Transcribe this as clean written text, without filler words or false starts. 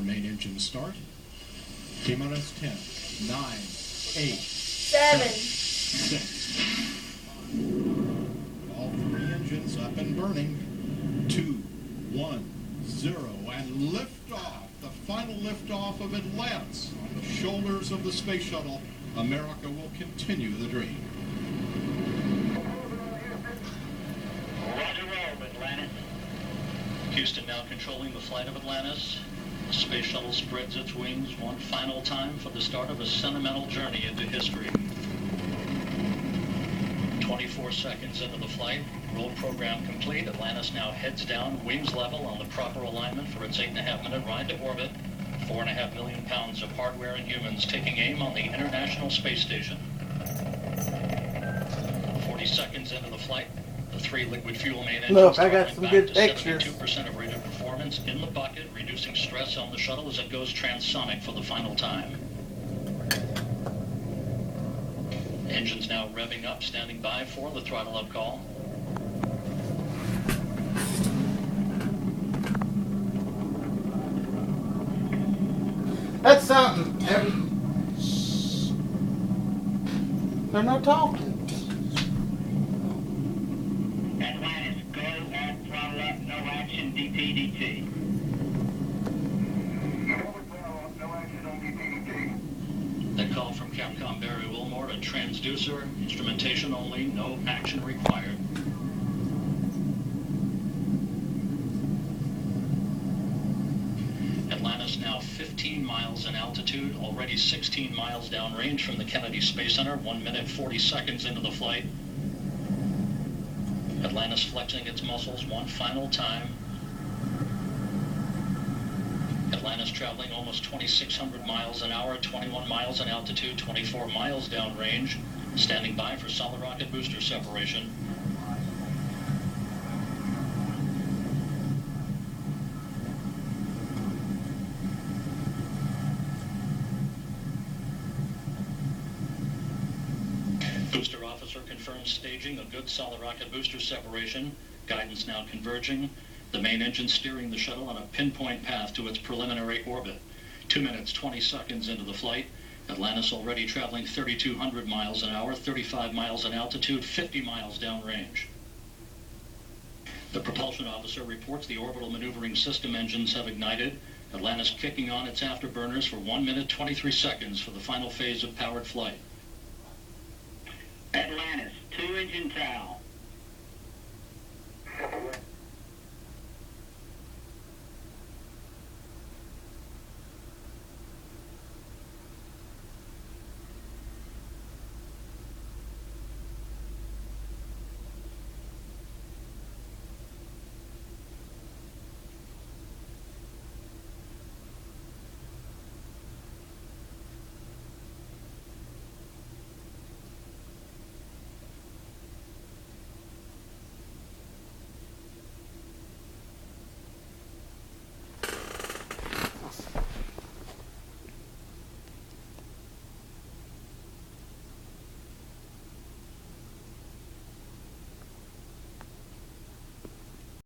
main engine start. T-minus 10, 9, 8, 7, 6. All three engines up and burning. 2, 1, 0, and liftoff. The final liftoff of Atlantis on the shoulders of the space shuttle. America will continue the dream. Roger, roll, Atlantis. Houston now controlling the flight of Atlantis. The space shuttle spreads its wings one final time for the start of a sentimental journey into history. 24 seconds into the flight, roll program complete. Atlantis now heads down, wings level on the proper alignment for its 8.5-minute ride to orbit. 4.5 million pounds of hardware and humans taking aim on the International Space Station. 40 seconds into the flight, the three liquid fuel main engines Look, I got some good pictures. 72% of rated performance in the bucket, reducing stress on the shuttle as it goes transonic for the final time. Engines now revving up, standing by for the throttle up call. That's something. They're not talking. Atlantis, go on throttle up, no action, DPDT. The call from Capcom Barry Wilmore, a transducer, instrumentation only, no action required. Atlantis now 15 miles in altitude, already 16 miles downrange from the Kennedy Space Center, 1 minute 40 seconds into the flight. Atlantis flexing its muscles one final time. Atlantis traveling almost 2,600 miles an hour, 21 miles in altitude, 24 miles downrange, standing by for solid rocket booster separation. Booster officer confirms staging a good solid rocket booster separation. Guidance now converging. The main engine steering the shuttle on a pinpoint path to its preliminary orbit. 2 minutes, 20 seconds into the flight. Atlantis already traveling 3,200 miles an hour, 35 miles in altitude, 50 miles downrange. The propulsion officer reports the orbital maneuvering system engines have ignited. Atlantis kicking on its afterburners for 1 minute, 23 seconds for the final phase of powered flight. Atlantis, 2-engine tow.